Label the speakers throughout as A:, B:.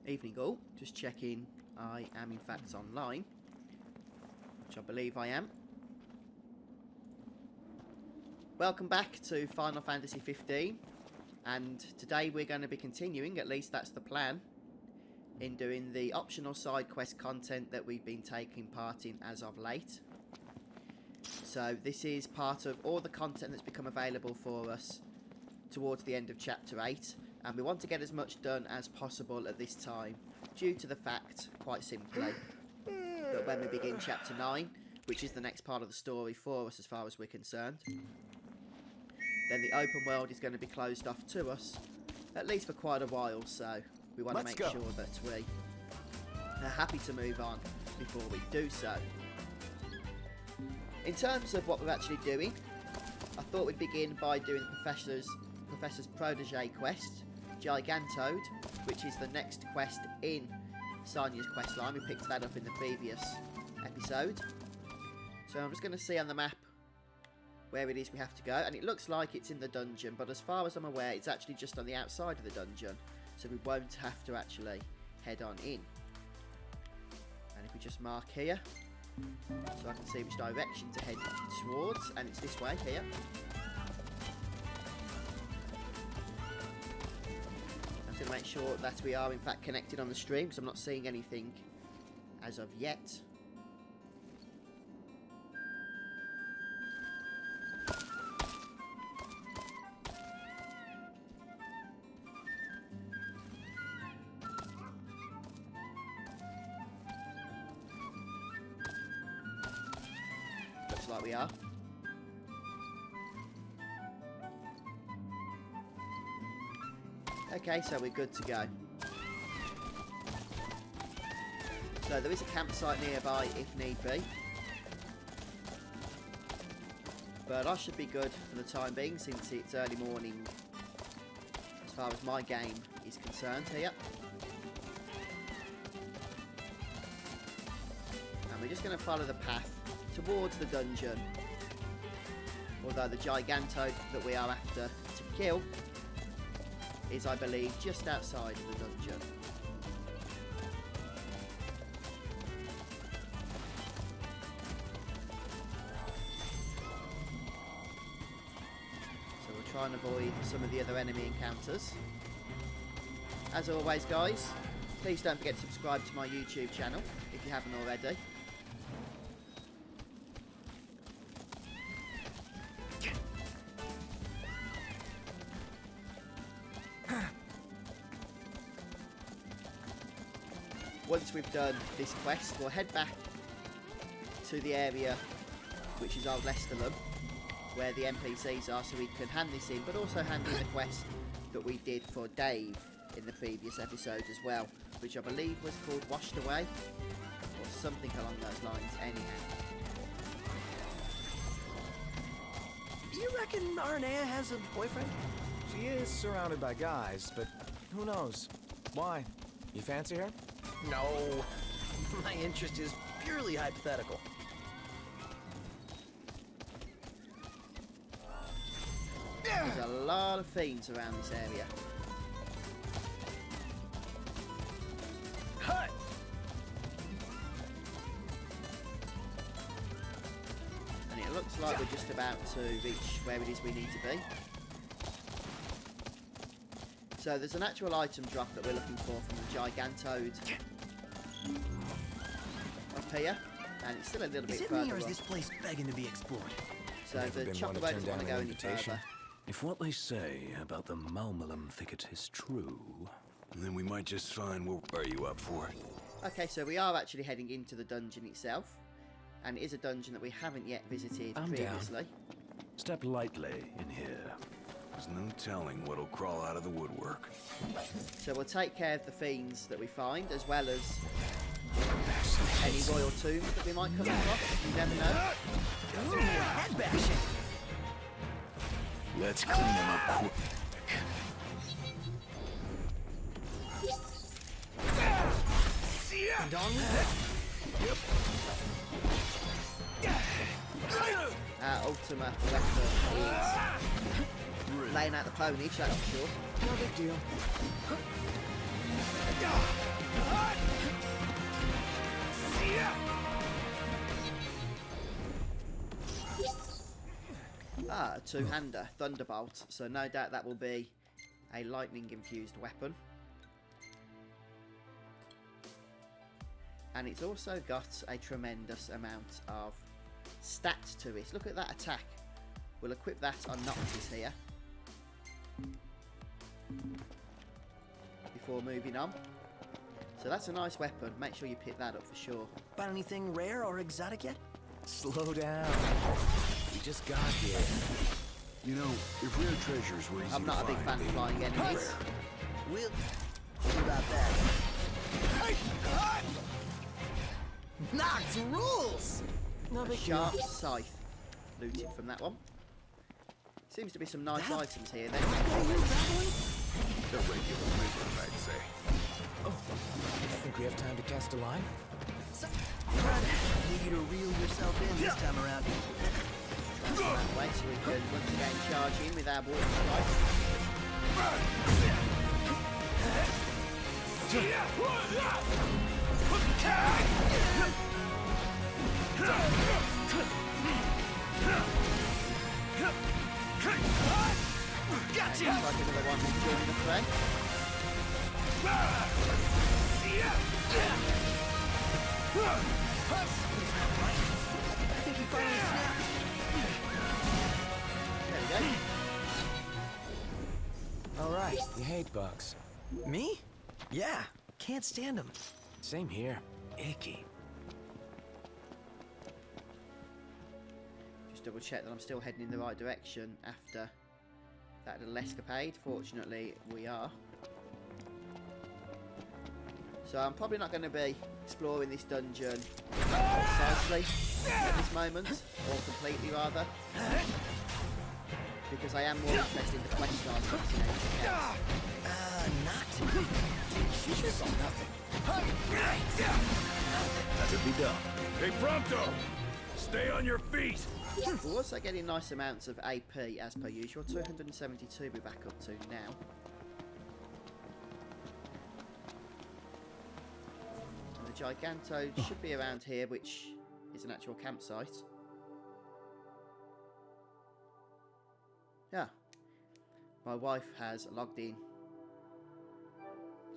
A: Evening all, just checking I am in fact online, which I believe I am. Welcome back to Final Fantasy 15, and today we're going to be continuing, at least that's the plan, in doing the optional side quest content that we've been taking part in as of late. So this is part of all the content that's become available for us towards the end of Chapter 8. And we want to get as much done as possible at this time, due to the fact, quite simply, that when we begin Chapter 9, which is the next part of the story for us as far as we're concerned, then the open world is going to be closed off to us, at least for quite a while, so we want to make sure that we are happy to move on before we do so. In terms of what we're actually doing, I thought we'd begin by doing the Professor's Protege quest, Gigantode, which is the next quest in Sonia's questline. We picked that up in the previous episode. So I'm just going to see on the map where it is we have to go, and it looks like it's in the dungeon, but as far as I'm aware it's actually just on the outside of the dungeon, so we won't have to actually head on in. And if we just mark here, so I can see which direction to head towards, and it's this way here. To make sure that we are in fact connected on the stream, because I'm not seeing anything as of yet. Looks like we are. Okay, so we're good to go. So there is a campsite nearby if need be, but I should be good for the time being since it's early morning as far as my game is concerned here. And we're just going to follow the path towards the dungeon, although the Gigantode that we are after to kill is, I believe, just outside of the dungeon. So we'll try and avoid some of the other enemy encounters. As always, guys, please don't forget to subscribe to my YouTube channel if you haven't already. Once we've done this quest, we'll head back to the area which is Old Lesterham, where the NPCs are, so we can hand this in, but also hand in the quest that we did for Dave in the previous episode as well, which I believe was called Washed Away, or something along those lines anyhow.
B: You reckon Aranea has a boyfriend?
C: She is surrounded by guys, but who knows? Why? You fancy her?
B: No. My interest is purely hypothetical.
A: There's a lot of fiends around this area.
B: Hut!
A: And it looks like we're just about to reach where it is we need to be. So there's an actual item drop that we're looking for from the Gigantode up here, and it's still a little bit further.
B: Is it me, or is this place begging to be explored?
A: So the chopper boat doesn't want to go any further.
D: If what they say about the Malmalum thicket is true,
E: then we might just find what are you up for.
A: Okay, so we are actually heading into the dungeon itself, and it is a dungeon that we haven't yet visited previously.
D: Step lightly in here.
E: There's no telling what'll crawl out of the woodwork.
A: So we'll take care of the fiends that we find, as well as any royal tombs that we might come across. You never know.
B: Head bashing!
E: Let's clean them up quick.
B: And on with it!
A: Our ultimate weapon is laying out the pony, that's for sure.
B: No big deal.
A: a two-hander, Thunderbolt, so no doubt that will be a lightning-infused weapon. And it's also got a tremendous amount of stats to it. Look at that attack. We'll equip that on Noctis here before moving on. So that's a nice weapon. Make sure you pick that up for sure.
B: Find anything rare or exotic yet?
C: Slow down. We just got here.
E: You know, if rare treasures were easy
A: I'm
E: to
A: not a big fan
E: find,
A: of
E: they'd
A: flying
E: be
A: enemies.
E: rare.
B: We'll see about that. Knocked rules! No
A: A
B: big deal.
A: sharp scythe. Looted from that one. Seems to be some nice items here then.
E: The regular river, I'd say.
C: I think we have time to cast a line?
B: Brad, I need you to reel yourself in this time around.
A: That way so we can once again charge in with our water strike.
B: Gotcha!
A: Looks like another one who's joining the fray.
B: I think he finally snapped.
A: There we go.
C: All right, you hate bugs.
B: Me? Yeah, can't stand him.
C: Same here. Icky.
A: Just double check that I'm still heading in the right direction after that little escapade. Fortunately, we are. So I'm probably not going to be exploring this dungeon precisely at this moment, or completely rather, because I am more interested in the quest line than anything else.
B: Not.
C: You just saw nothing.
E: That could be done. Hey, Pronto! Stay on your feet!
A: We're also getting nice amounts of AP as per usual. 272 we're back up to now. And the Giganto should be around here, which is an actual campsite. Yeah. My wife has logged in.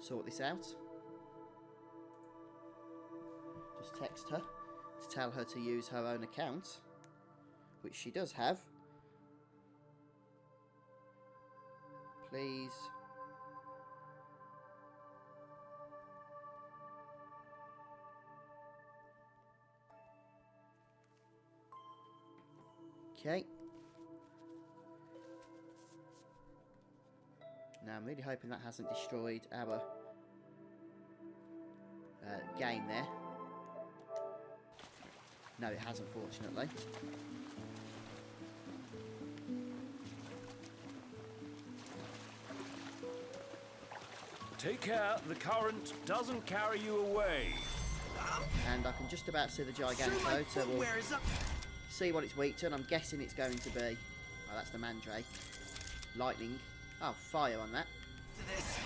A: Sort this out. Just text her to tell her to use her own account, which she does have. Please. Okay. Now I'm really hoping that hasn't destroyed our game there. No, it has, unfortunately.
D: Take care the current doesn't carry you away.
A: And I can just about see the Giganto, so we'll
B: Where's up?
A: see what it's weak to, and I'm guessing it's going to be... Oh, that's the Mandrake. Lightning. Oh, fire on that.
B: This.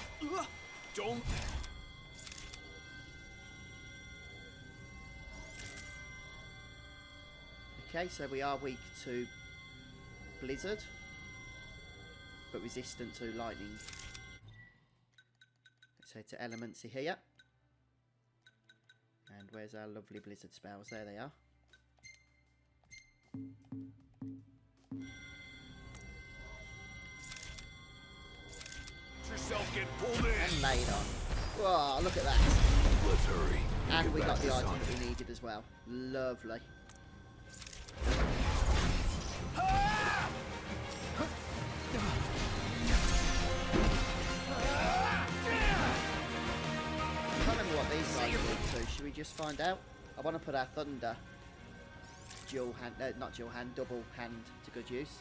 D: Don't.
A: Okay, so we are weak to Blizzard, but resistant to Lightning. Let's head to Elemency here. And where's our lovely Blizzard spells? There they are.
E: Yourself get pulled in!
A: And laid on. Whoa, look at that.
E: Let's hurry.
A: And
E: Get
A: we
E: back
A: got
E: to
A: the item
E: Sonic.
A: that we needed as well. Lovely. I can't remember what these guys do, so should we just find out? I want to put our Thunder dual hand, not dual hand, double hand to good use.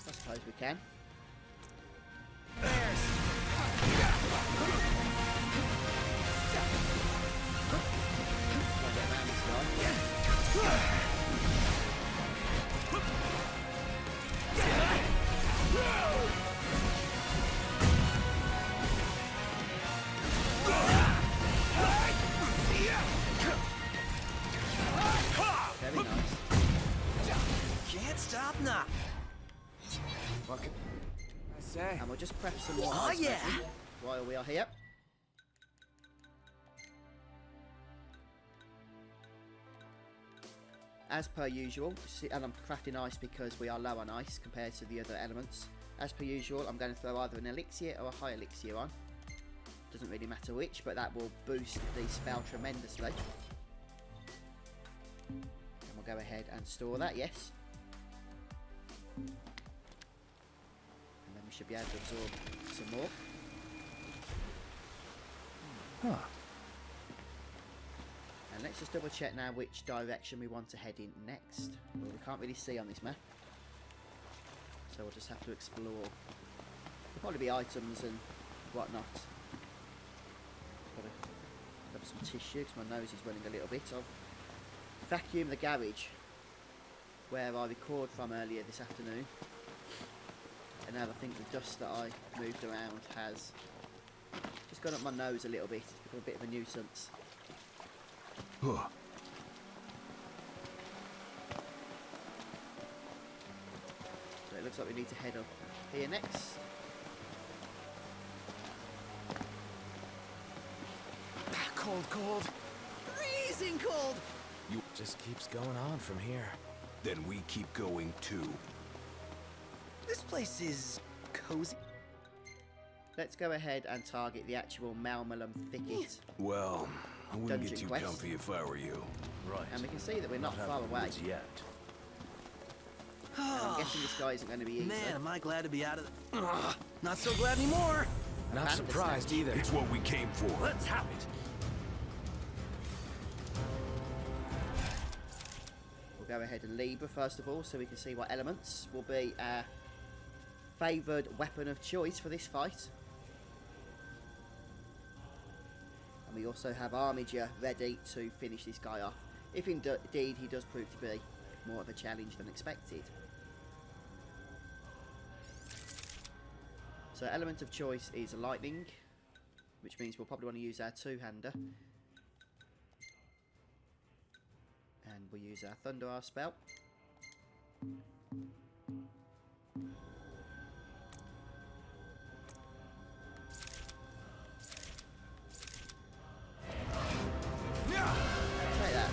A: I suppose we can. I'll get around this guy. Very nice.
B: Can't stop now.
A: And we'll just craft some more
B: Oh,
A: ice
B: yeah.
A: resin while we are here. As per usual, and I'm crafting ice because we are low on ice compared to the other elements. As per usual, I'm going to throw either an elixir or a high elixir on. Doesn't really matter which, but that will boost the spell tremendously. And we'll go ahead and store that, yes. And then we should be able to absorb some more.
D: Huh.
A: And let's just double check now which direction we want to head in next. Well, we can't really see on this map, so we'll just have to explore. There'll probably be items and whatnot. Gotta grab some tissue because my nose is running a little bit. I've vacuumed the garage where I recorded from earlier this afternoon, and now I think the dust that I moved around has just gone up my nose a little bit. It's become a bit of a nuisance.
E: Huh.
A: So it looks like we need to head up here next.
C: Cold, cold.
B: Freezing cold.
C: Just keeps going on from here.
E: Then we keep going too.
B: This place is cozy.
A: Let's go ahead and target the actual Malmalum thicket.
E: Well, I wouldn't get
A: Dungeon
E: too
A: quest.
E: comfy if I were you.
D: Right.
A: And we can see that we're not
D: Not
A: far
D: out of the
A: away.
D: woods yet.
A: And I'm guessing this guy isn't going to be easy.
B: Man, am I glad to be out of the... Ugh, not so glad anymore.
C: Not
A: Panda
C: surprised
A: snatch.
C: either.
E: It's what we came for.
B: Let's have it.
A: We'll go ahead and Libra first of all, so we can see what elements will be our favoured weapon of choice for this fight. And we also have Armiger ready to finish this guy off, if indeed he does prove to be more of a challenge than expected. So element of choice is lightning, which means we'll probably want to use our two-hander. And we'll use our Thunder R spell. Take that.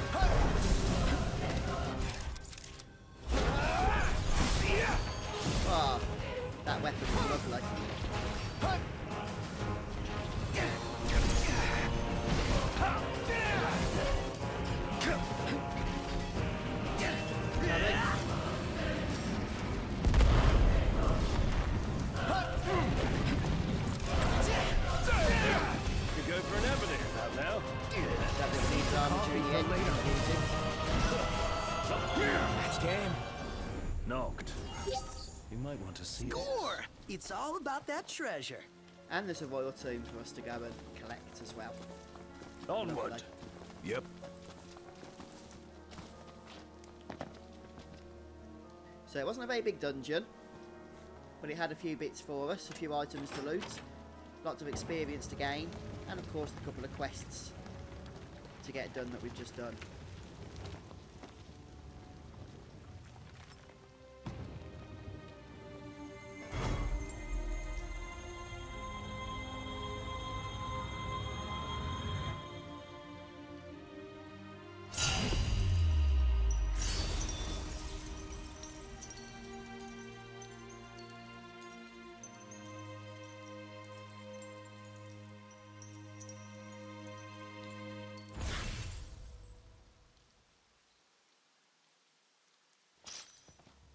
A: Oh, that weapon is lovely.
D: You're good for an evidence out now.
A: That little needs armature in the end.
C: Match game.
D: Knocked. You might want to see this.
B: Score! It's all about that treasure.
A: And there's a royal tomb for us to go and collect as well.
D: Onward.
A: Lovely.
E: Yep.
A: So it wasn't a very big dungeon, but it had a few bits for us, a few items to loot, lots of experience to gain, and of course a couple of quests to get done that we've just done.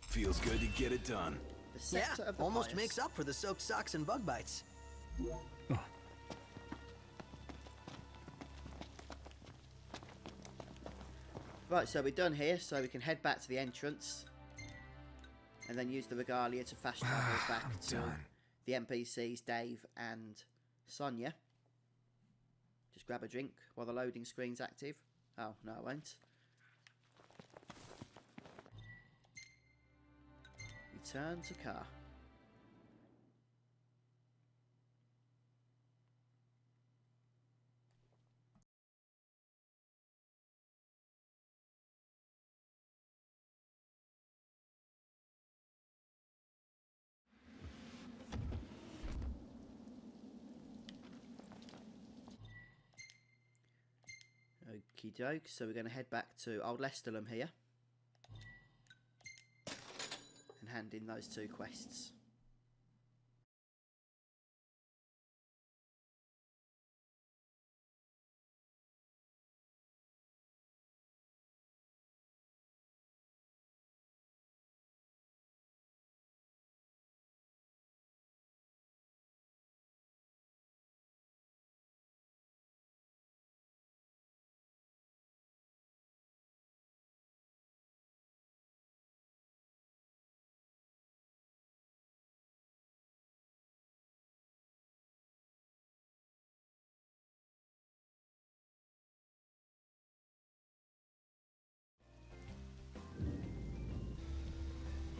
E: Feels good to get it done.
A: The
B: Yeah,
A: Scepter of the
B: almost
A: Pious.
B: makes up for the soaked socks and bug bites.
A: Right, so we're done here, so we can head back to the entrance and then use the regalia to fast travel us back
C: I'm
A: to
C: done.
A: the NPCs, Dave and Sonia. Just grab a drink while the loading screen's active. Oh, no, I won't. Return to car. Okie doke, so we're going to head back to Old Lestalum here. And hand in those 2 quests.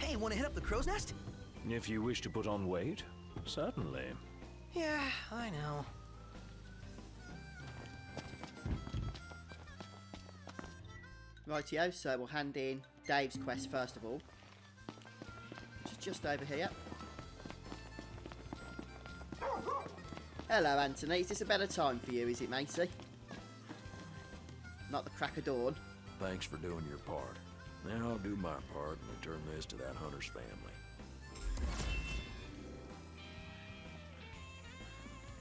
B: Hey, wanna hit up the crow's nest?
D: If you wish to put on weight, certainly.
B: Yeah, I know.
A: Rightio, so we'll hand in Dave's quest first of all. Which is just over here. Hello, Anthony. Is this a better time for you, is it, matey? Not the crack of dawn.
E: Thanks for doing your part. Now I'll do my part and return this to that hunter's family.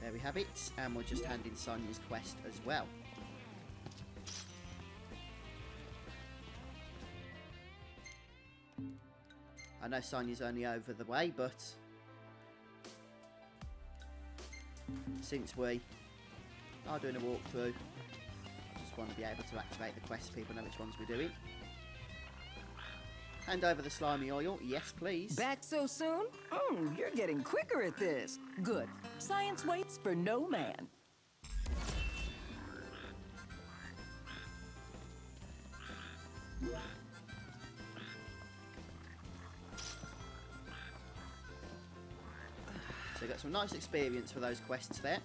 A: There we have it, and we'll just hand in Sonia's quest as well. I know Sonia's only over the way, but since we are doing a walkthrough, I just want to be able to activate the quest so people know which ones we're doing. Hand over the slimy oil, yes please.
F: Back so soon? You're getting quicker at this. Good. Science waits for no man.
A: So got some nice experience for those quests there.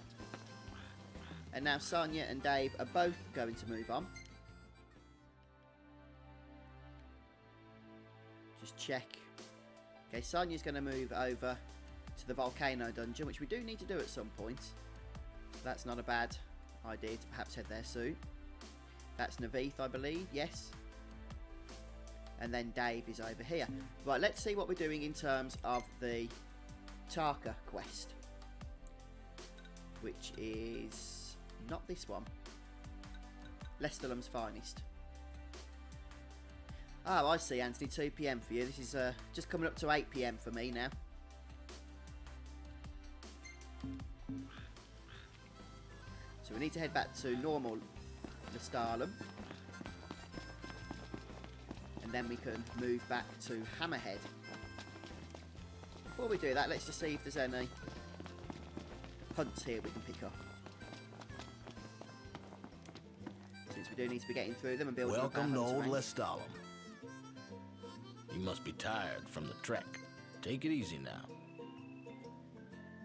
A: And now Sonia and Dave are both going to move on. Just check. Okay, Sonia's going to move over to the volcano dungeon, which we do need to do at some point. So that's not a bad idea to perhaps head there soon. That's Navith, I believe, yes. And then Dave is over here. Right, let's see what we're doing in terms of the Tarka quest, which is not this one. Lestalum's Finest. Oh, I see, Anthony. 2 PM for you. This is just coming up to 8 PM for me now. So we need to head back to normal Lestalum, and then we can move back to Hammerhead. Before we do that, let's just see if there's any hunts here we can pick up, since we do need to be getting through them and building up our
G: Welcome to
A: hunter
G: Old
A: range.
G: Lestalum. You must be tired from the trek. Take it easy now.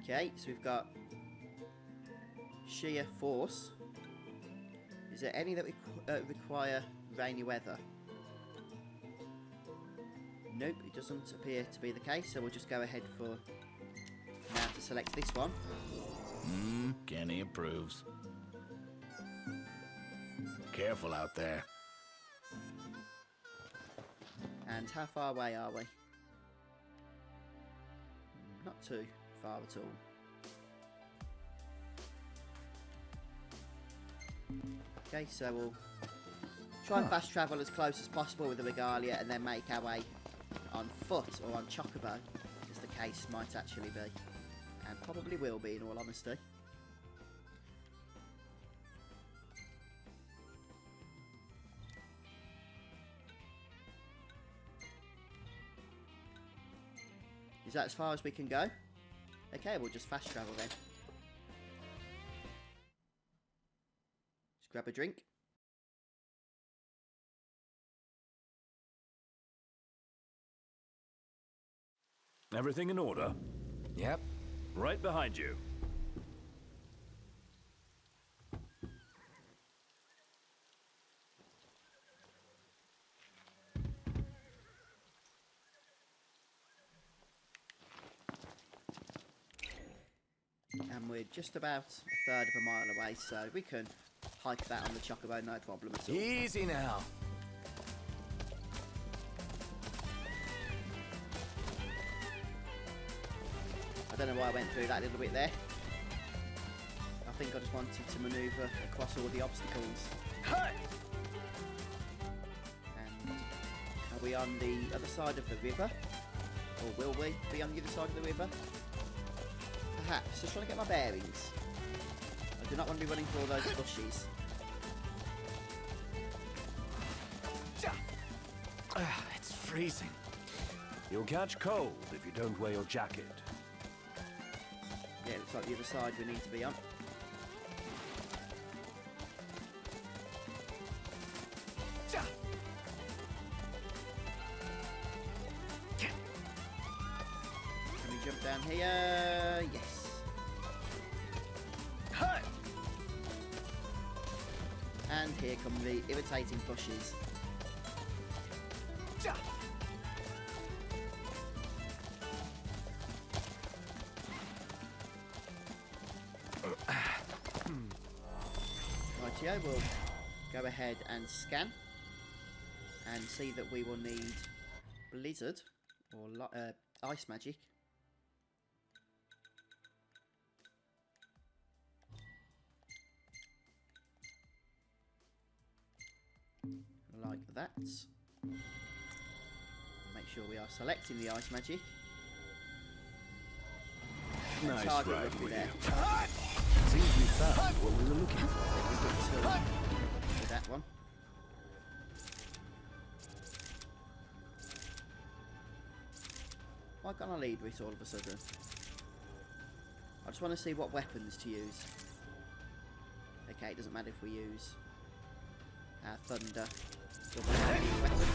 A: Okay, so we've got sheer force. Is there any that require rainy weather? Nope, it doesn't appear to be the case, so we'll just go ahead for now to select this one.
G: Kenny approves. Careful out there.
A: And how far away are we? Not too far at all. Okay, so we'll try and fast travel as close as possible with the regalia and then make our way on foot or on chocobo, as the case might actually be. And probably will be, in all honesty. Is that as far as we can go? Okay, we'll just fast travel then. Just grab a drink.
D: Everything in order?
C: Yep.
D: Right behind you.
A: And we're just about a third of a mile away, so we can hike that on the chocobo, no problem at all.
C: Easy now.
A: I don't know why I went through that little bit there. I think I just wanted to manoeuvre across all the obstacles. And are we on the other side of the river? Or will we be on the other side of the river? Perhaps. Just trying to get my bearings. I do not want to be running through all those bushes.
C: It's freezing.
D: You'll catch cold if you don't wear your jacket.
A: Yeah, it looks like the other side we need to be on. Can we jump down here? Yes. And here come the irritating bushes. Rightio, we'll go ahead and scan and see that we will need blizzard or ice magic. Like that. Make sure we are selecting the ice magic.
D: Nice
A: Target
D: ride,
A: roughly
D: will
A: there.
D: you? Seems we found what we were looking for.
A: We've got to do that one. Why can't I lead with all of a sudden? I just want to see what weapons to use. Okay, it doesn't matter if we use our thunder double-handed weapon.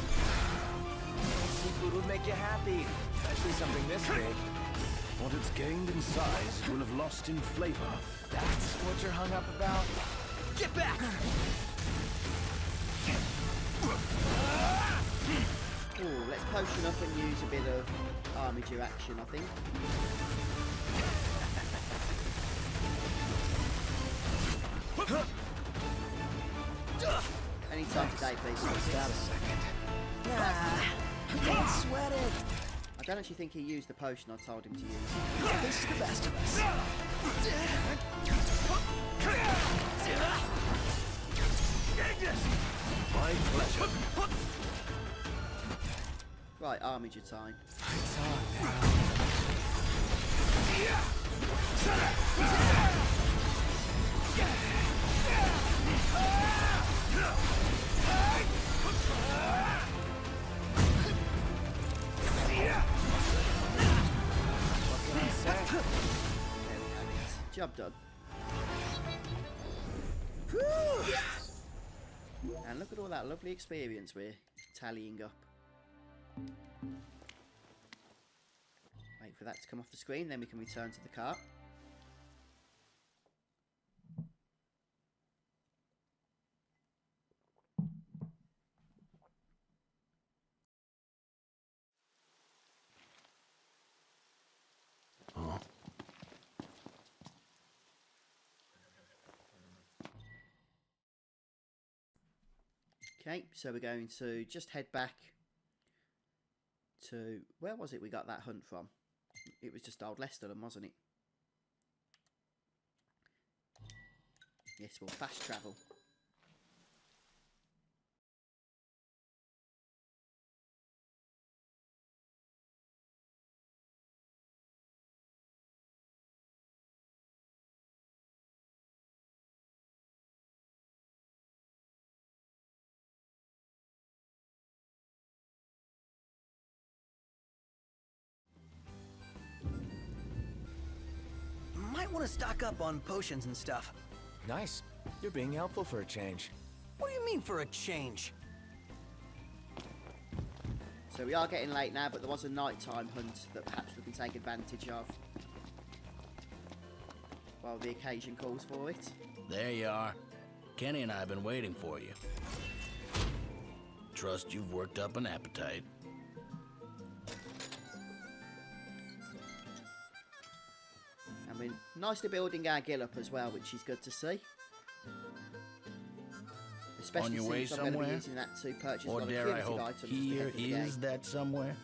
C: Seafood would make you happy, especially something this big.
D: What it's gained in size will have lost in flavor.
C: That's what you're hung up about? Get back!
A: Ooh, let's potion up and use a bit of armature action, I think. Anytime today, please.
C: Stop a second. Don't sweat it.
A: I don't actually think he used the potion I told him to use.
C: This is the best of us.
D: My pleasure.
A: Right, armature time.
C: It's on now. What can I say?
A: There we have it. Job done. And look at all that lovely experience we're tallying up. Wait for that to come off the screen, then we can return to the cart.
D: Oh.
A: Okay, so we're going to just head back to... Where was it we got that hunt from? It was just Old Lestalham, wasn't it? Yes, we'll fast travel.
B: Might want to stock up on potions and stuff.
C: Nice. You're being helpful for a change.
B: What do you mean for a change?
A: So we are getting late now, but there was a nighttime hunt that perhaps we can take advantage of while the occasion calls for it.
G: There you are. Kenny and I have been waiting for you. Trust you've worked up an appetite.
A: And we're nicely building our gill up as well, which is good to see. Especially
G: On your way
A: since I'm going to be
G: somewhere?
A: using that to purchase a
G: Or
A: lot of
G: dare I
A: cumulative
G: hope
A: items to head
G: here
A: to the
G: is
A: game.
G: that somewhere?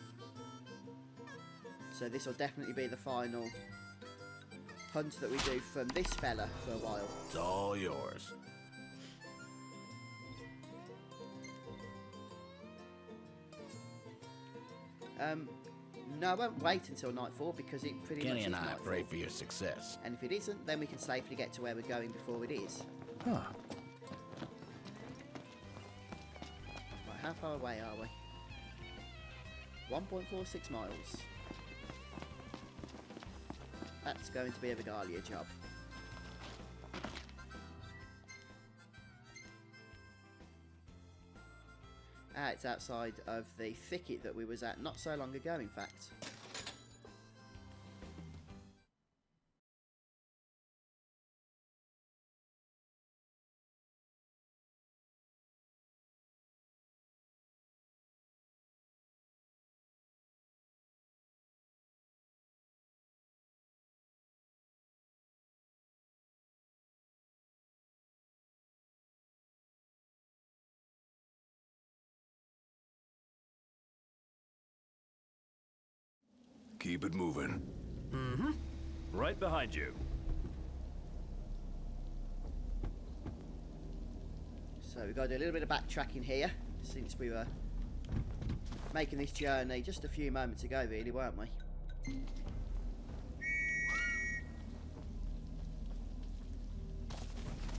A: So this will definitely be the final hunt that we do from this fella for a while.
G: It's all yours.
A: No, I won't wait until nightfall because it pretty
G: Kenny
A: much
G: and
A: is
G: I
A: nightfall.
G: pray for your success.
A: And if it isn't, then we can safely get to where we're going before it is.
D: Huh.
A: Right, how far away are we? 1.46 miles. That's going to be a regalia job. Ah, it's outside of the thicket that we was at not so long ago, in fact.
E: Keep it moving.
H: Right behind you.
A: So we've got to do a little bit of backtracking here, since we were making this journey just a few moments ago, really, weren't we?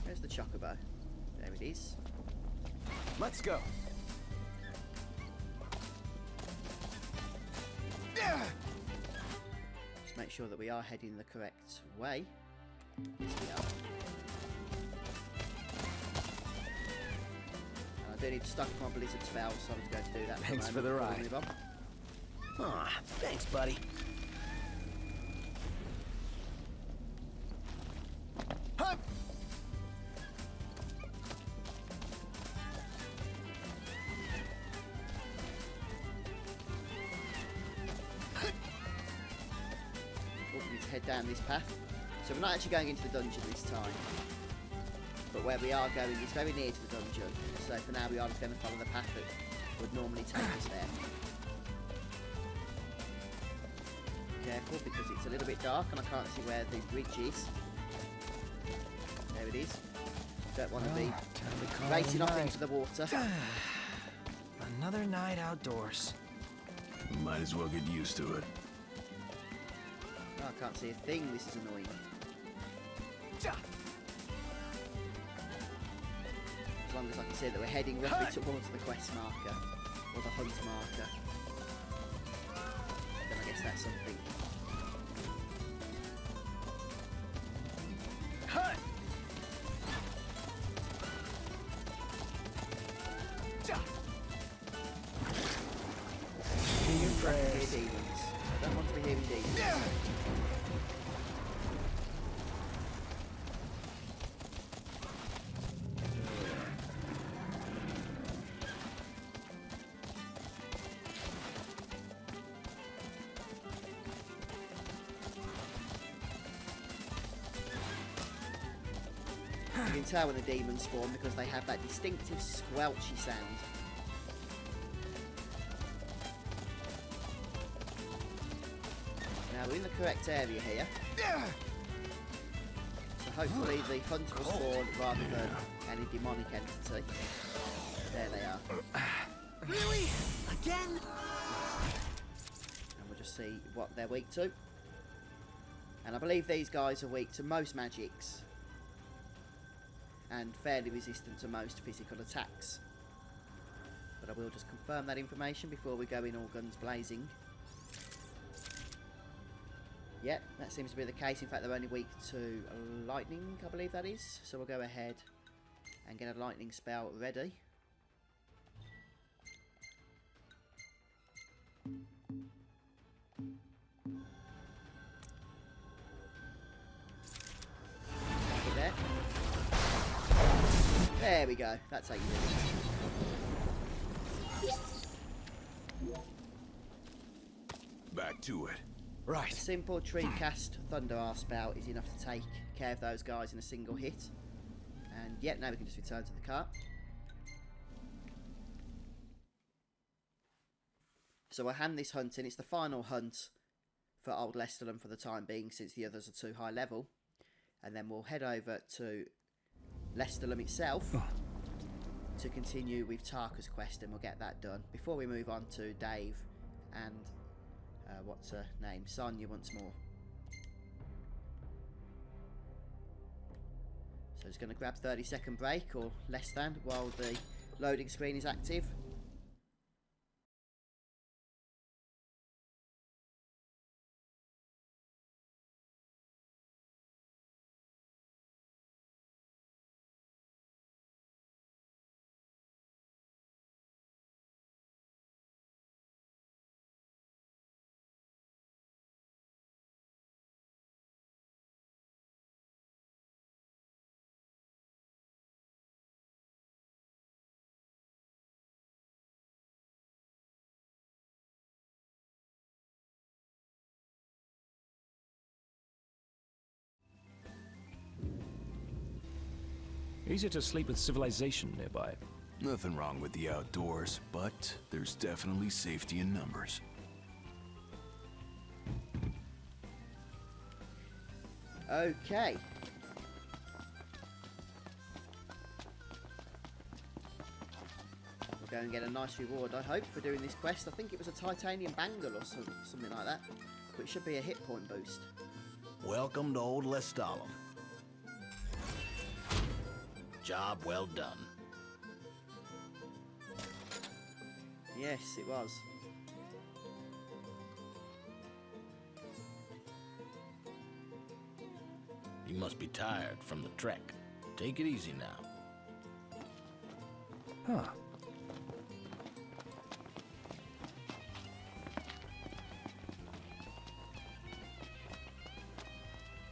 A: Where's the chocobo? There it is.
C: Let's go.
A: Just make sure that we are heading the correct way. Yes, we are. And I do need to stock my blizzard spell, so I'm going to do that.
C: Thanks for the
A: before we
C: ride.
A: move on.
G: Ah, thanks, buddy.
C: Hup!
A: Oh, we need to head down this path. So we're not actually going into the dungeon this time. But where we are going is very near to the dungeon. So for now we are just going to follow the path that would normally take us there. Careful because it's a little bit dark and I can't see where the bridge is. There it is. Don't want to be racing off into the water.
B: Another night outdoors.
E: Might as well get used to it.
A: Oh, I can't see a thing. This is annoying. As long as I can see that we're heading roughly towards the quest marker or the hunt marker, then I guess that's something.
C: Hear
A: I
C: prayers.
A: hear demons. I don't want to be hearing demons. You can tell when the demons spawn because they have that distinctive squelchy sound. Now we're in the correct area here. So hopefully the hunt will spawn rather than any demonic entity. There they are.
B: Really? Again?
A: And we'll just see what they're weak to. And I believe these guys are weak to most magics. And fairly resistant to most physical attacks. But I will just confirm that information before we go in all guns blazing. Yep, that seems to be the case. In fact, they're only weak to lightning, I believe that is. So we'll go ahead and get a lightning spell ready. There. There we go. That's how you do it.
E: Back to it.
A: A
C: Right.
A: simple tree cast thunder spout is enough to take care of those guys in a single hit. And yet now we can just return to the car. So we'll hand this hunt in. It's the final hunt for Old Lestalum for the time being, since the others are too high level. And then we'll head over to Lestalum itself to continue with Tarka's quest, and we'll get that done before we move on to Dave and what's her name? Sonia once more. So it's going to grab 30-second break or less than while the loading screen is active.
D: Easier to sleep with civilization nearby.
I: Nothing wrong with the outdoors, but there's definitely safety in numbers.
A: Okay. We'll go and get a nice reward, I hope, for doing this quest. I think it was a titanium bangle or something like that, which should be a hit point boost.
G: Welcome to Old Lestalum. Job well done.
A: Yes, it was.
G: You must be tired from the trek. Take it easy now.
D: Huh.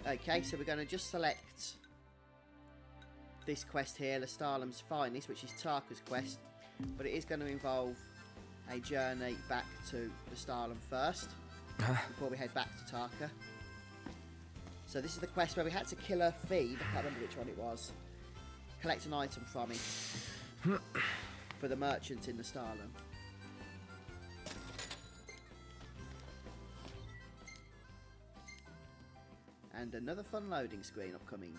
A: Okay, so we're going to just select this quest here, Lestalum's Finest, which is Tarka's quest, but it is going to involve a journey back to Lestalum first, before we head back to Tarka. So this is the quest where we had to kill a feed, I can't remember which one it was, collect an item from it, for the merchant in Lestalum. And another fun loading screen upcoming.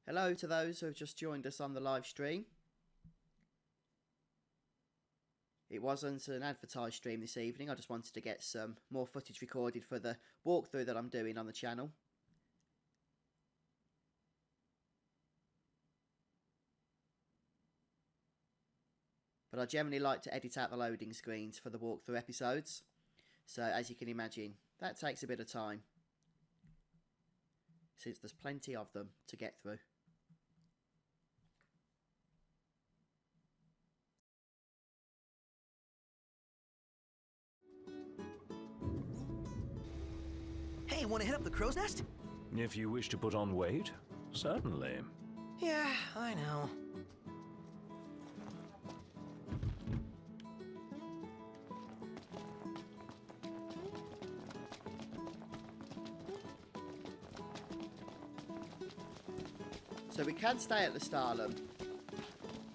A: Hello to those who have just joined us on the live stream. It wasn't an advertised stream this evening. I just wanted to get some more footage recorded for the walkthrough that I'm doing on the channel. But I generally like to edit out the loading screens for the walkthrough episodes. So as you can imagine, that takes a bit of time, since there's plenty of them to get through.
B: Hey, want to hit up the crow's nest?
D: If you wish to put on weight, certainly.
B: Yeah, I know.
A: So we can stay at Lestalum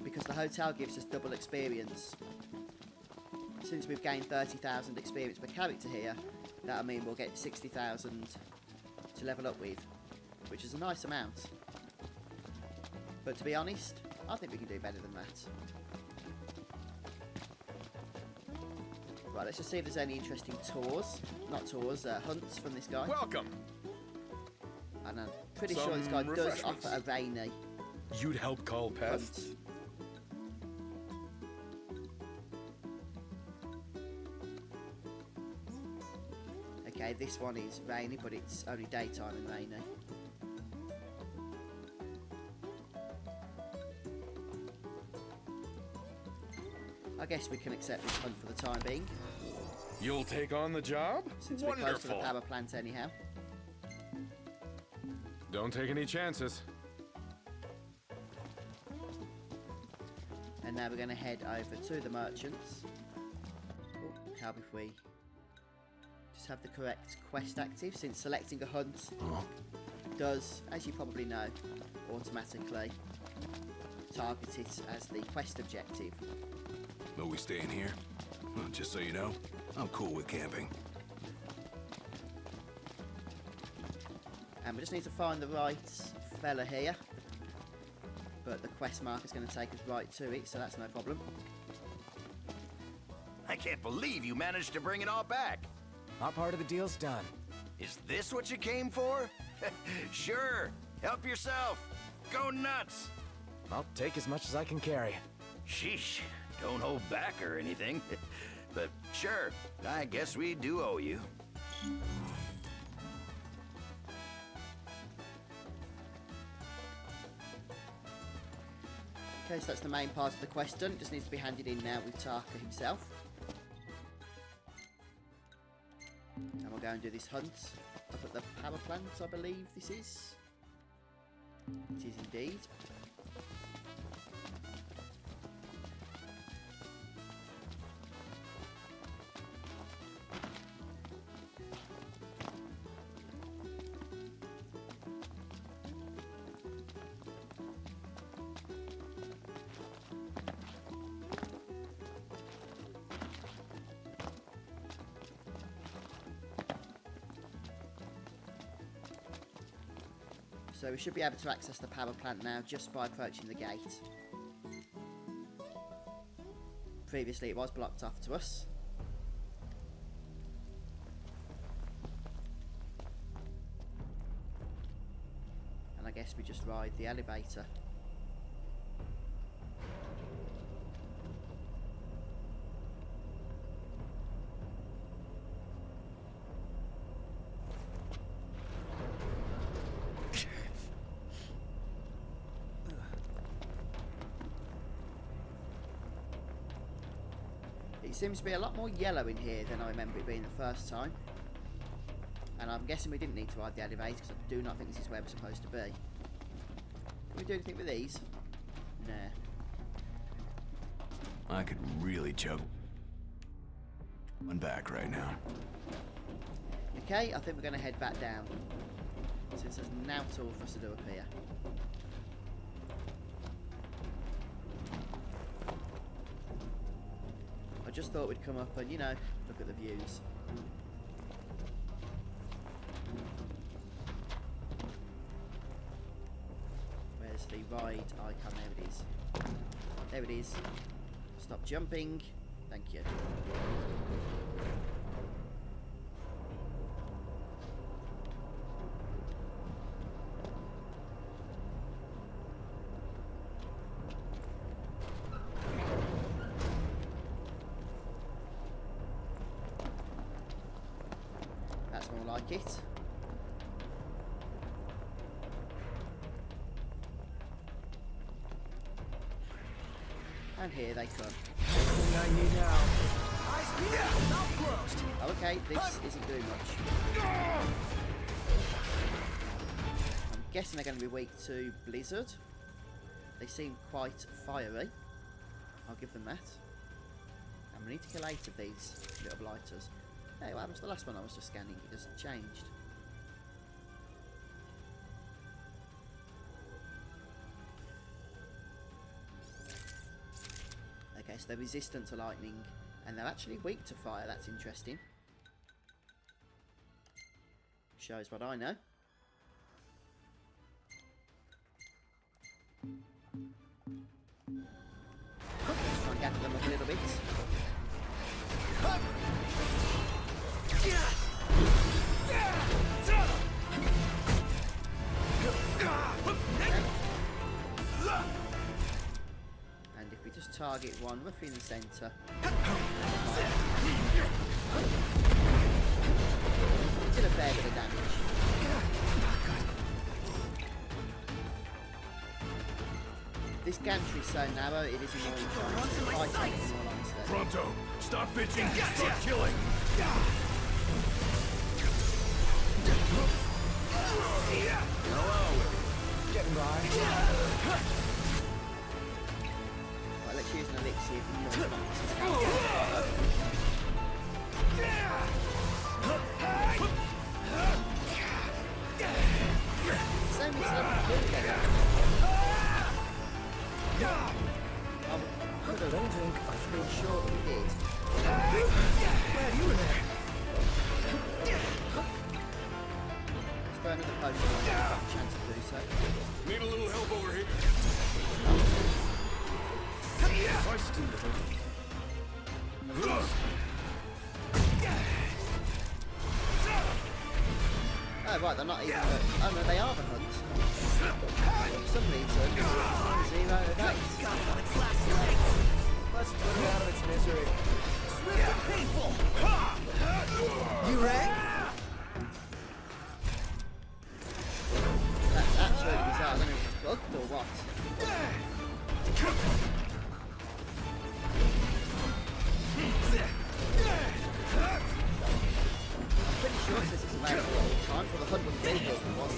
A: because the hotel gives us double experience. Since we've gained 30,000 experience per character here, that'll mean we'll get 60,000 to level up with, which is a nice amount. But to be honest, I think we can do better than that. Right, let's just see if there's any interesting hunts from this guy.
C: Welcome.
A: And I'm pretty sure this guy does
C: refreshments.
A: offer a rainy
C: You'd help call pests?
A: hunt. Okay, this one is rainy, but it's only daytime and rainy. I guess we can accept this hunt for the time being,
C: You'll take on the job?
A: since we're close to the
C: Wonderful.
A: power plant anyhow.
C: Don't take any chances.
A: And now we're going to head over to the merchants. Oh, help if we just have the correct quest active, since selecting a hunt does, as you probably know, automatically target it as the quest objective.
I: Are we staying here? Well, just so you know, I'm cool with camping.
A: And we just need to find the right fella here. But the quest marker's going to take us right to it, so that's no problem.
B: I can't believe you managed to bring it all back.
C: Our part of the deal's done.
B: Is this what you came for? Sure, help yourself. Go nuts.
C: I'll take as much as I can carry.
B: Sheesh, don't hold back or anything. But sure, I guess we do owe you.
A: Okay, so that's the main part of the quest done. It just needs to be handed in now with Tarka himself. And we'll go and do this hunt up at the power plant, I believe this is. It is indeed. So we should be able to access the power plant now just by approaching the gate. Previously it was blocked off to us. And I guess we just ride the elevator. It seems to be a lot more yellow in here than I remember it being the first time. And I'm guessing we didn't need to ride the elevator because I do not think this is where we're supposed to be. Can we do anything with these? Nah.
I: I could really chug one back right now.
A: Okay, I think we're going to head back down, since there's now all for us to do up here. I just thought we'd come up and, you know, look at the views. Where's the ride icon? There it is. There it is. Stop jumping. Thank you. That's more like it. And here they come.
C: Everything I need now.
A: Oh, okay, this isn't doing much. I'm guessing they're going to be weak to Blizzard. They seem quite fiery. I'll give them that. And we need to kill 8 of these little blighters. Hey, what happened to the last one I was just scanning? It just changed. Okay, so they're resistant to lightning, and they're actually weak to fire. That's interesting. Shows what I know. Let's try and gather them up a little bit. And if we just target one roughly in the centre, it did a fair bit of damage. This gantry is so narrow, it is annoying trying to fight it, in all honesty.
I: Pronto, stop bitching, start killing!
C: Getting by.
A: Well, at let's use an elixir before the monsters come. Same as level 2 then. I don't think I've been sure that we did. Glad you were there. Let's throw another potion on, a chance to do so.
E: Need a little help over here.
C: Feisty little.
A: Oh right, they're not even oh no, they are the hunts. For some reason, it's 0 to base.
C: Let's put it out of its misery.
F: Swift and painful. You rang?
A: That's absolutely bizarre. I don't know if it's bugged or what. I'm pretty sure it says it's available all the time for the hunt with Bilbo one.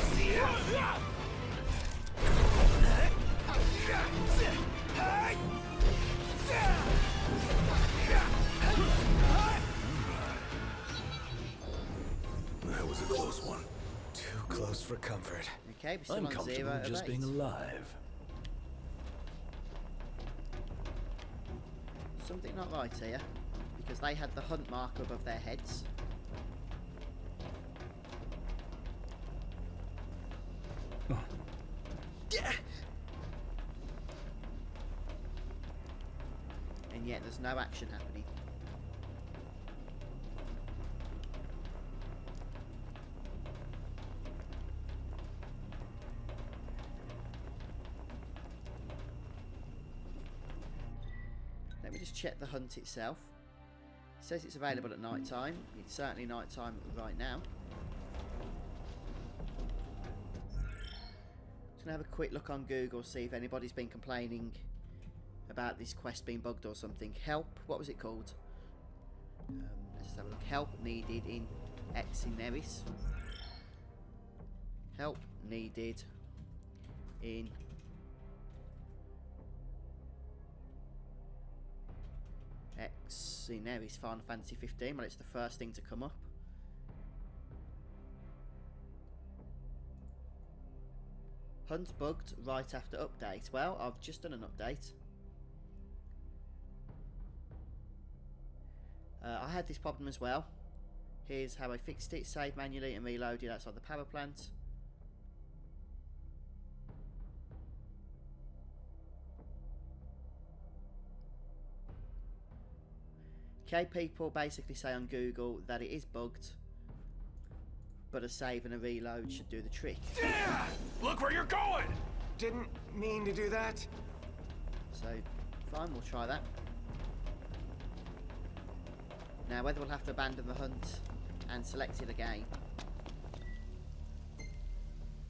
I: That was a close one.
C: Too close for comfort.
A: Okay, we're still
D: I'm
A: on 0
D: comfortable
A: to
D: just
A: base.
D: being alive.
A: Something not right here, because they had the hunt marker above their heads. And yet there's no action happening. Let me just check the hunt itself. It says it's available at night time. It's certainly night time right now. Just gonna have a quick look on Google, see if anybody's been complaining about this quest being bugged or something. Help, what was it called? Let's just have a look. Help needed in Exineris. Help needed in Exineris Final Fantasy 15. Well, it's the first thing to come up. Hunt bugged right after update. Well, I've just done an update. I had this problem as well. Here's how I fixed it. Save manually and reloaded outside the power plant. Okay, people basically say on Google that it is bugged, but a save and a reload should do the trick.
E: Yeah! Look where you're going!
C: Didn't mean to do that.
A: So, fine, we'll try that. Now, whether we'll have to abandon the hunt and select it again,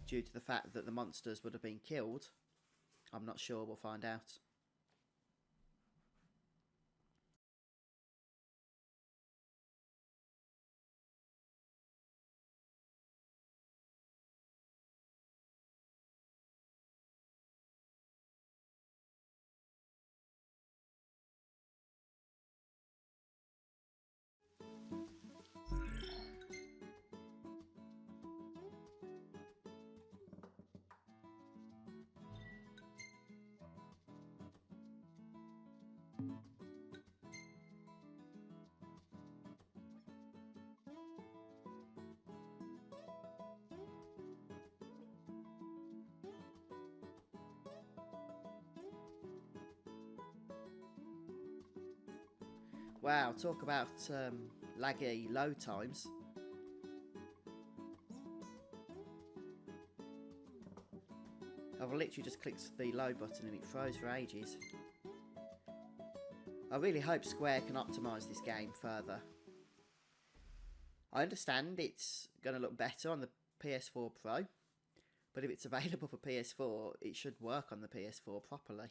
A: due to the fact that the monsters would have been killed, I'm not sure. We'll find out. Wow, talk about laggy load times. I've literally just clicked the load button and it froze for ages. I really hope Square can optimise this game further. I understand it's going to look better on the PS4 Pro, but if it's available for PS4, it should work on the PS4 properly.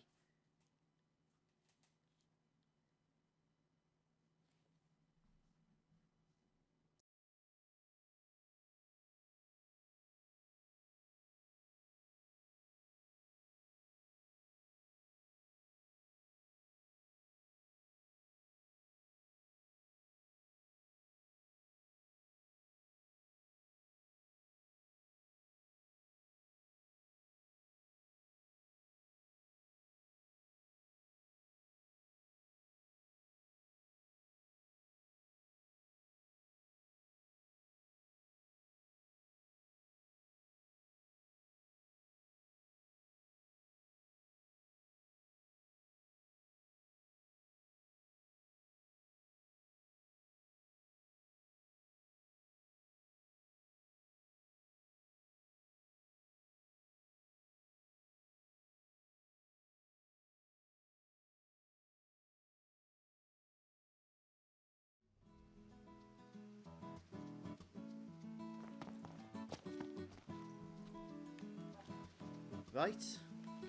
A: Right,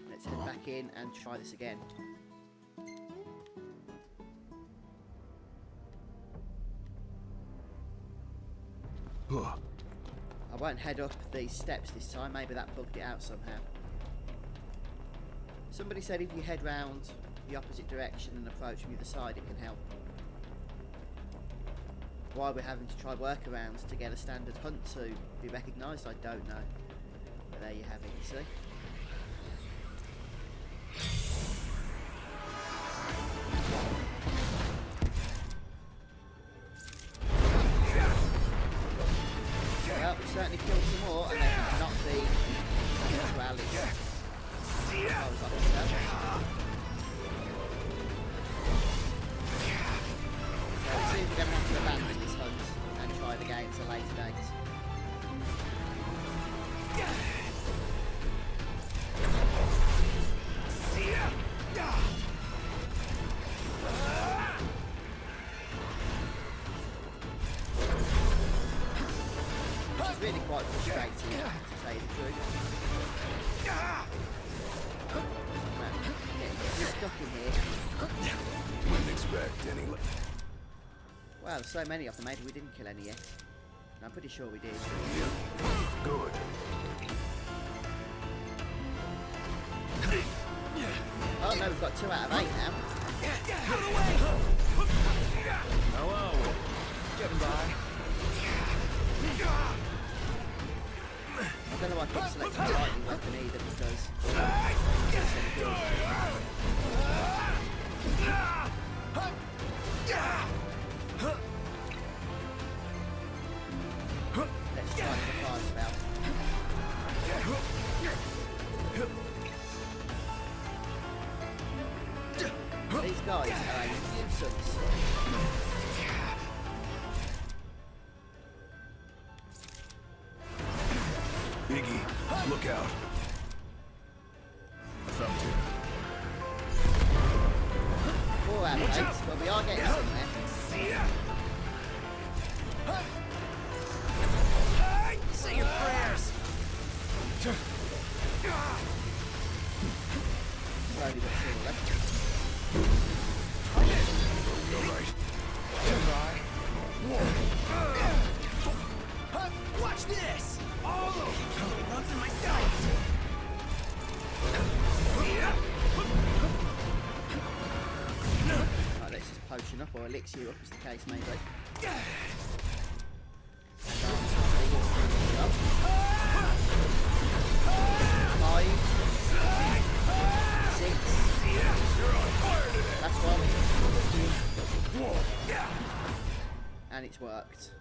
A: let's head back in and try this again. I won't head up these steps this time, maybe that bugged it out somehow. Somebody said if you head round the opposite direction and approach from the other side it can help. Why we're having to try workarounds to get a standard hunt to be recognised, I don't know. But there you have it, you see. Well, we certainly killed some more, and they have not been to our list. I was like that. So it seems we're going to have to abandon this hunt and try the game at a later date. It's really quite frustrating, to say the truth. Man, getting stuck in here.
I: Wouldn't expect anyway.
A: Well, there's so many of them, maybe we didn't kill any yet. And I'm pretty sure we did.
I: Good.
A: Oh no, we've got 2 out of 8 now.
C: Hello. Getting by.
A: I don't know why I keep selecting the lightning weapon either, because... Let's try the fire spell. These guys are a nuisance.
I: Iggy, look out.
A: 4 out of 8, but we are getting somewhere.
C: Say your prayers.
A: Slowly but surely.
I: Alright.
C: Getting by. Watch this. Runs in my sights.
A: Right, let's just potion up or elixir up as the case may be. Five, 6. That's one. And it's worked.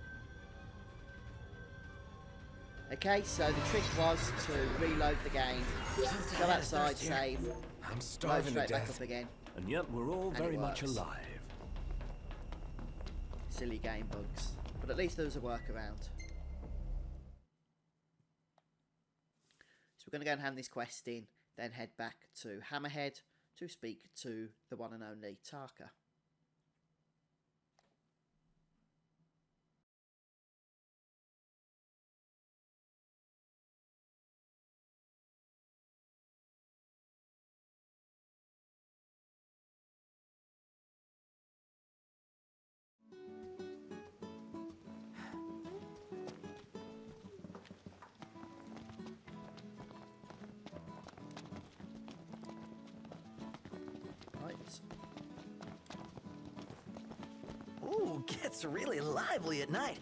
A: Okay, so the trick was to reload the game, go outside, save,
C: I'm
A: load
C: starving to
A: straight back
C: death.
A: up again.
D: And yet we're all
A: And
D: very
A: it
D: much
A: works.
D: alive.
A: Silly game bugs. But at least there was a workaround. So we're going to go and hand this quest in, then head back to Hammerhead to speak to the one and only Tarka. Right.
J: Ooh, gets really lively at night.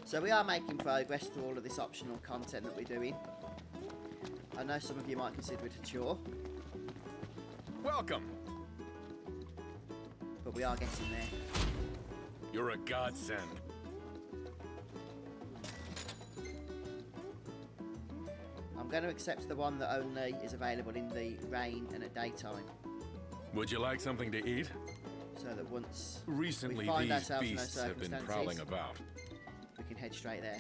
A: So we are making progress through all of this optional content that we're doing. I know some of you might consider it a chore,
C: Welcome.
A: but we are getting there.
C: You're a godsend.
A: I'm going to accept the one that only is available in the rain and at daytime,
C: Would you like something to eat?
A: so that once
C: Recently,
A: we find
C: these
A: ourselves in those
C: beasts have been
A: circumstances,
C: prowling about.
A: we can head straight there.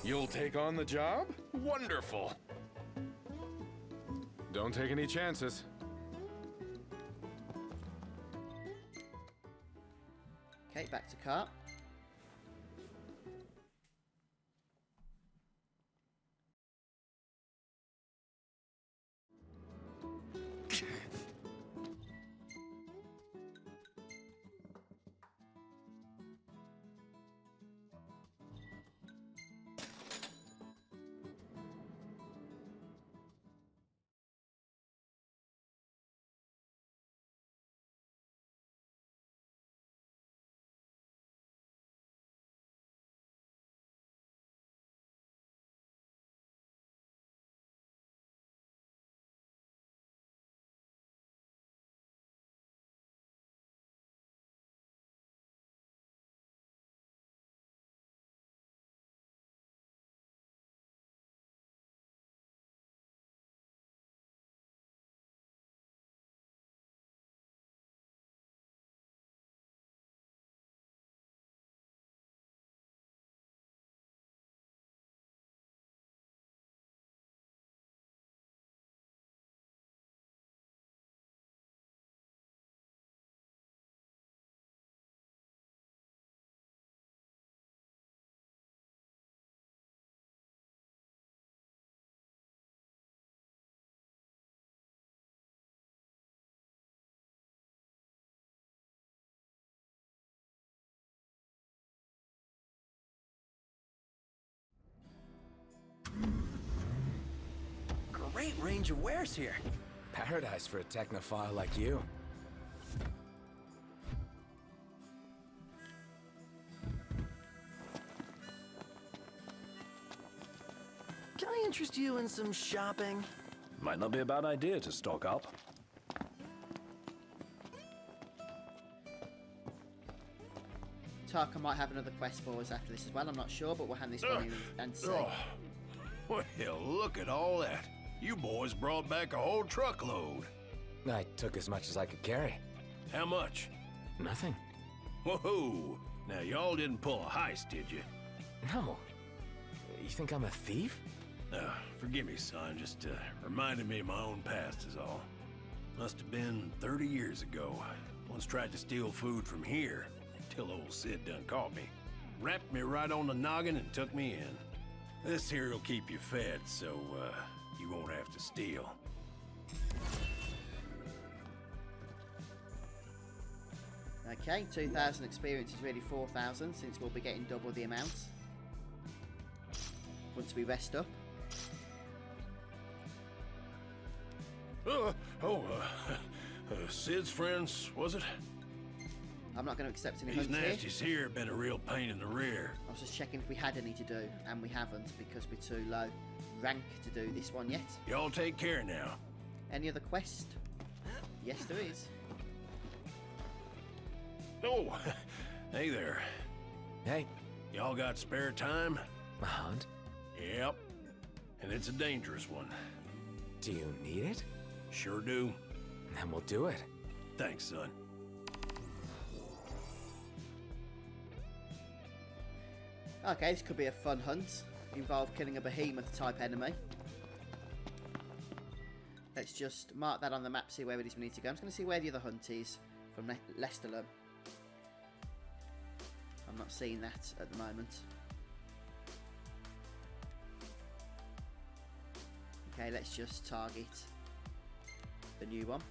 C: You'll take on the job? Wonderful. Don't take any chances.
A: Okay, back to cart.
J: great range of wares here.
C: Paradise for a technophile like you.
J: Can I interest you in some shopping?
H: Might not be a bad idea to stock up.
A: Tarka might have another quest for us after this as well, I'm not sure, but we'll hand this one in and see.
E: Well, look at all that. You boys brought back a whole truckload.
C: I took as much as I could carry.
E: How much?
C: Nothing.
E: Whoa! Now, y'all didn't pull a heist, did you?
C: No. You think I'm a thief?
E: Forgive me, son. Just reminded me of my own past is all. Must have been 30 years ago. Once tried to steal food from here, until old Sid done caught me. Wrapped me right on the noggin and took me in. This here'll keep you fed, so you won't have to steal.
A: Okay, 2,000 experience is really 4,000 since we'll be getting double the amount once we rest up.
E: Sid's friends, was it?
A: I'm not going to accept any
E: These
A: hunts here.
E: nasties here have been a real pain in the rear.
A: I was just checking if we had any to do, and we haven't because we're too low rank to do this one yet.
E: Y'all take care now.
A: Any other quest? Yes, there is.
E: Oh, hey there.
C: Hey,
E: Y'all got spare time?
C: a hunt?
E: Yep. And it's a dangerous one.
C: Do you need it?
E: Sure do.
C: Then we'll do it.
E: Thanks, son.
A: Okay, this could be a fun hunt. Involve killing a behemoth type enemy. Let's just mark that on the map, see where it is we need to go. I'm just going to see where the other hunt is from Lesterlum. I'm not seeing that at the moment. Okay, let's just target the new one.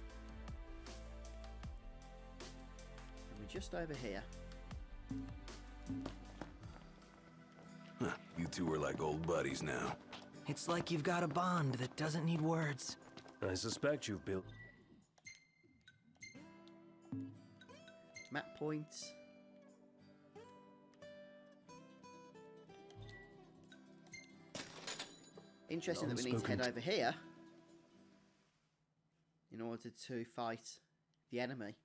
A: And we're just over here.
I: Huh, you two are like old buddies now.
J: It's like you've got a bond that doesn't need words.
H: I suspect you've built...
A: Map points. Interesting that we need to head over here in order to fight the enemy.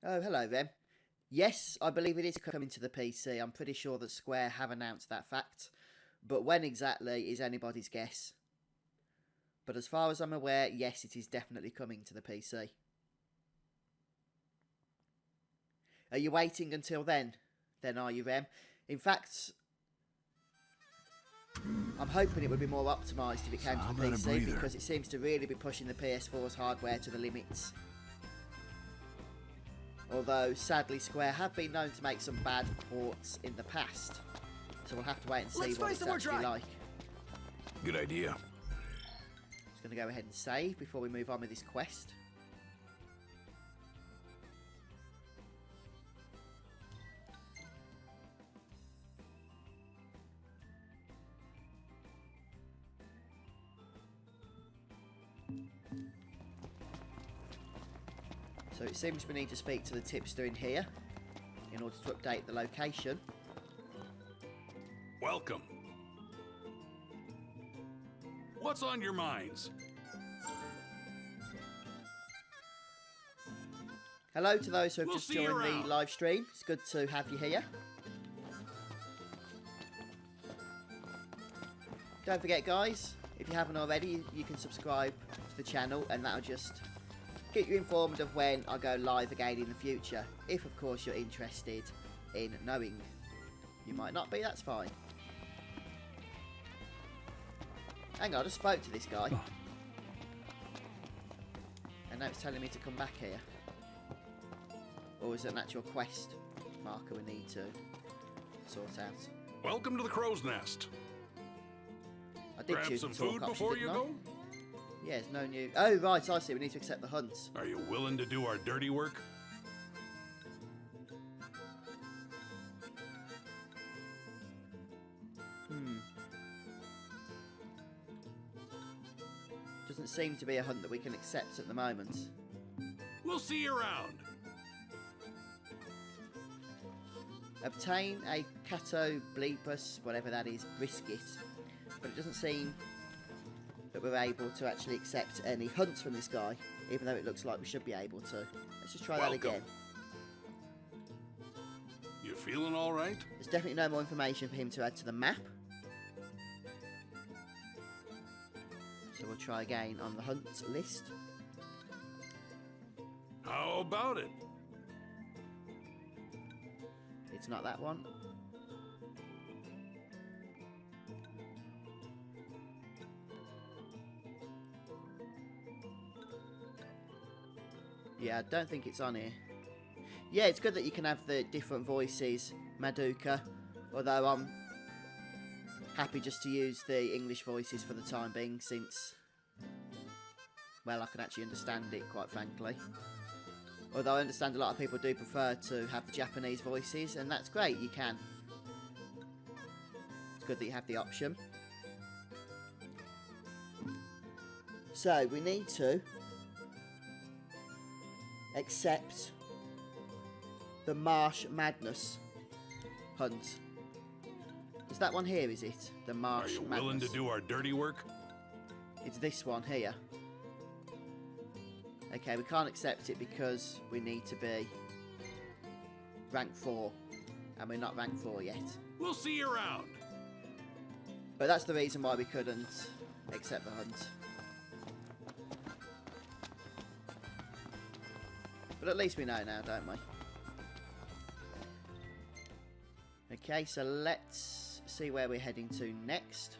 A: Oh, hello then. Yes, I believe it is coming to the PC. I'm pretty sure that Square have announced that fact. But when exactly is anybody's guess. But as far as I'm aware, yes, it is definitely coming to the PC. Are you waiting until then? Then are you, Rem? In fact, I'm hoping it would be more optimised if it came to the PC because it seems to really be pushing the PS4's hardware to the limits. Although, sadly, Square have been known to make some bad ports in the past. So we'll have to wait and see what it's actually like.
I: Good idea.
A: Just going to go ahead and save before we move on with this quest. So it seems we need to speak to the tipster in here in order to update the location.
K: Welcome. What's on your minds?
A: Hello to those who have
E: We'll
A: just
E: see you
A: joined the
E: around.
A: live stream. It's good to have you here. Don't forget, guys, if you haven't already, you can subscribe to the channel, and that'll just keep you informed of when I go live again in the future. If, of course, you're interested in knowing. You might not be, that's fine. Hang on, I just spoke to this guy. And now it's telling me to come back here. Or is it an actual quest marker we need to sort out?
K: Welcome to the Crow's Nest.
A: I did
K: Grab
A: choose
K: some
A: the talk
K: food
A: option,
K: before you
A: didn't I?
K: go?
A: Yeah, there's no new... Oh, right, I see. We need to accept the hunts.
K: Are you willing to do our dirty work?
A: Doesn't seem to be a hunt that we can accept at the moment.
E: We'll see you around.
A: Obtain a Cato Bleepus, whatever that is, brisket. But it doesn't seem that we're able to actually accept any hunts from this guy, even though it looks like we should be able to. Let's just try that again.
K: You feeling all right?
A: There's definitely no more information for him to add to the map. So we'll try again on the hunt list.
K: How about it?
A: It's not that one. Yeah, I don't think it's on here. Yeah, it's good that you can have the different voices, Maduka, although I'm happy just to use the English voices for the time being, since, well, I can actually understand it, quite frankly. Although I understand a lot of people do prefer to have the Japanese voices, and that's great, you can. It's good that you have the option. So, we need to accept the Marsh Madness hunt. Is that one here, is it? The Marsh
K: Are you
A: Madness.
K: willing to do our dirty work?
A: It's this one here. Okay, we can't accept it because we need to be rank 4. And we're not rank 4 yet.
E: We'll see you around.
A: But that's the reason why we couldn't accept the hunt. But at least we know now, don't we? Okay, so let's see where we're heading to next.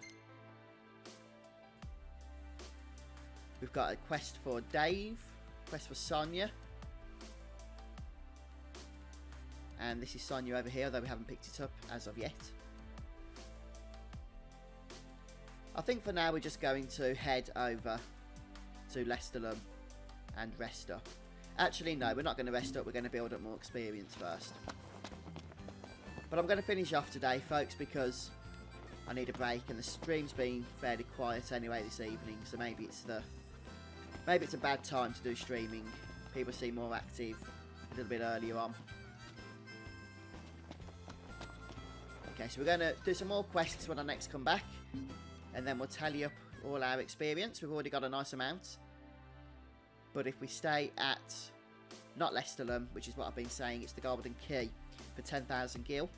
A: We've got a quest for Dave, quest for Sonia. And this is Sonia over here, although we haven't picked it up as of yet. I think for now we're just going to head over to Lestalum and rest up. Actually, no, we're not going to rest up. We're going to build up more experience first. But I'm going to finish off today, folks, because I need a break, and the stream's been fairly quiet anyway this evening. So maybe it's a bad time to do streaming. People seem more active a little bit earlier on. Okay, so we're going to do some more quests when I next come back, and then we'll tally up all our experience. We've already got a nice amount. But if we stay at, not Lestalum, which is what I've been saying, it's the Golden Key for 10,000 gil,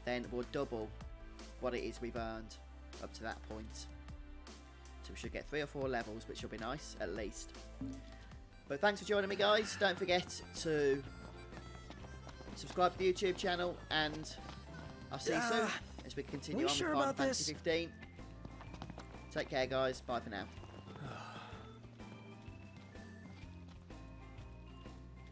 A: then we'll double what it is we've earned up to that point. So we should get 3 or 4 levels, which will be nice, at least. But thanks for joining me, guys. Don't forget to subscribe to the YouTube channel, and I'll see you soon as we continue on with Final Fantasy 15. Take care, guys. Bye for now.